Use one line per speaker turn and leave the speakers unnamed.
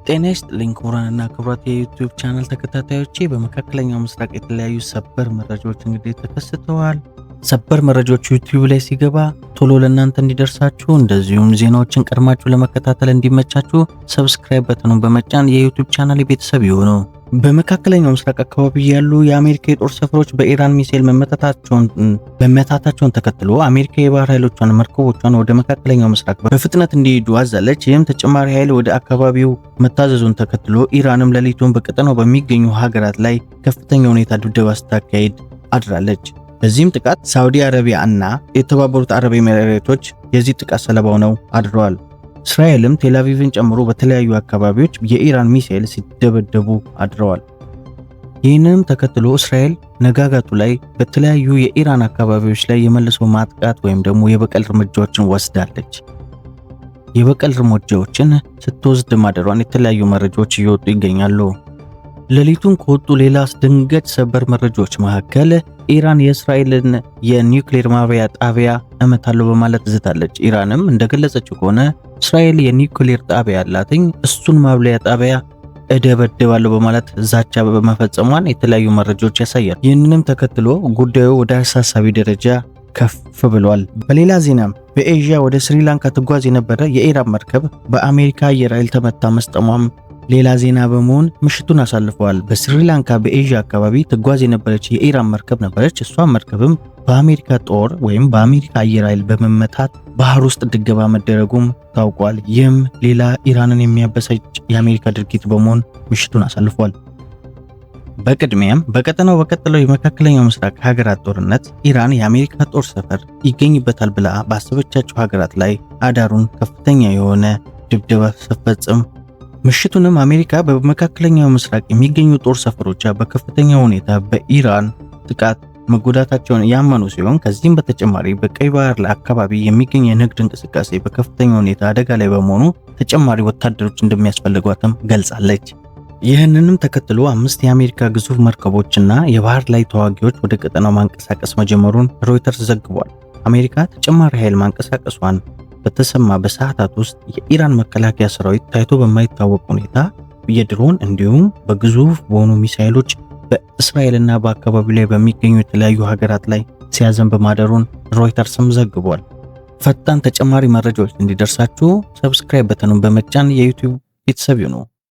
ጤና ይስጥልኝ ክቡራንና ክቡራት የዩቲዩብ ቻናል ተከታታዮቼ፣ በመካከለኛው ምስራቅ የተለያዩ ሰበር መረጃዎች እንግዲህ ተከስተዋል። ሰበር መረጃዎች ዩቲዩብ ላይ ሲገባ ቶሎ ለእናንተ እንዲደርሳችሁ እንደዚሁም ዜናዎችን ቀድማችሁ ለመከታተል እንዲመቻችሁ ሰብስክራይብ በተኑን በመጫን የዩቲዩብ ቻናል ቤተሰብ ይሁኑ። በመካከለኛው ምስራቅ አካባቢ ያሉ የአሜሪካ የጦር ሰፈሮች በኢራን ሚሳኤል መመታታቸውን ተከትሎ አሜሪካ የባህር ኃይሎቿን መርከቦቿን ወደ መካከለኛው ምስራቅ በፍጥነት እንዲሄዱ አዛለች። ይህም ተጨማሪ ኃይል ወደ አካባቢው መታዘዙን ተከትሎ ኢራንም ሌሊቱን በቀጠናው በሚገኙ ሀገራት ላይ ከፍተኛ ሁኔታ ድብደባ ስታካሄድ አድራለች። በዚህም ጥቃት ሳዑዲ አረቢያ እና የተባበሩት አረብ ኤሚሬቶች የዚህ ጥቃት ሰለባ ሆነው አድረዋል። እስራኤልም ቴልአቪቭን ጨምሮ በተለያዩ አካባቢዎች የኢራን ሚሳኤል ሲደበደቡ አድረዋል። ይህንንም ተከትሎ እስራኤል ነጋጋቱ ላይ በተለያዩ የኢራን አካባቢዎች ላይ የመልሶ ማጥቃት ወይም ደግሞ የበቀል እርምጃዎችን ወስዳለች። የበቀል እርምጃዎችን ስትወስድ ማደሯን የተለያዩ መረጃዎች እየወጡ ይገኛሉ። ሌሊቱን ከወጡ ሌላ አስደንጋጭ ሰበር መረጃዎች መካከል ኢራን የእስራኤልን የኒውክሌር ማብለያ ጣቢያ እመታለሁ በማለት ዝታለች። ኢራንም እንደገለጸችው ከሆነ እስራኤል የኒውክሌር ጣቢያ ያላትኝ እሱን ማብለያ ጣቢያ እደበደባለሁ በማለት ዛቻ በመፈጸሟን የተለያዩ መረጃዎች ያሳያል። ይህንንም ተከትሎ ጉዳዩ ወደ አሳሳቢ ደረጃ ከፍ ብሏል። በሌላ ዜናም በኤዥያ ወደ ስሪላንካ ትጓዝ የነበረ የኢራን መርከብ በአሜሪካ አየር ኃይል ተመታ መስጠሟም ሌላ ዜና በመሆን ምሽቱን አሳልፈዋል። በስሪላንካ በኤዥያ አካባቢ ትጓዝ የነበረች የኢራን መርከብ ነበረች። እሷም መርከብም በአሜሪካ ጦር ወይም በአሜሪካ አየር ኃይል በመመታት ባህር ውስጥ እንድትገባ መደረጉም ታውቋል። ይህም ሌላ ኢራንን የሚያበሳጭ የአሜሪካ ድርጊት በመሆን ምሽቱን አሳልፏል። በቅድሚያም በቀጠናው በቀጠለው የመካከለኛው ምስራቅ ሀገራት ጦርነት ኢራን የአሜሪካ ጦር ሰፈር ይገኝበታል ብላ ባሰበቻቸው ሀገራት ላይ አዳሩን ከፍተኛ የሆነ ድብደባ ስትፈጽም ምሽቱንም አሜሪካ በመካከለኛው ምስራቅ የሚገኙ ጦር ሰፈሮቿ በከፍተኛ ሁኔታ በኢራን ጥቃት መጎዳታቸውን ያመኑ ሲሆን ከዚህም በተጨማሪ በቀይ ባህር አካባቢ የሚገኝ የንግድ እንቅስቃሴ በከፍተኛ ሁኔታ አደጋ ላይ በመሆኑ ተጨማሪ ወታደሮች እንደሚያስፈልጓትም ገልጻለች። ይህንንም ተከትሎ 5 የአሜሪካ ግዙፍ መርከቦችና የባህር ላይ ተዋጊዎች ወደ ቀጠናው ማንቀሳቀስ መጀመሩን ሮይተርስ ዘግቧል። አሜሪካ ተጨማሪ ኃይል ማንቀሳቀሷን በተሰማ በሰዓታት ውስጥ የኢራን መከላከያ ሰራዊት ታይቶ በማይታወቅ ሁኔታ የድሮን እንዲሁም በግዙፍ በሆኑ ሚሳኤሎች በእስራኤልና በአካባቢው ላይ በሚገኙ የተለያዩ ሀገራት ላይ ሲያዘንብ ማደሩን ሮይተርስም ዘግቧል። ፈጣን ተጨማሪ መረጃዎች እንዲደርሳችሁ ሰብስክራይብ በተኑን በመጫን የዩቲዩብ ቤተሰብ ይሁኑ።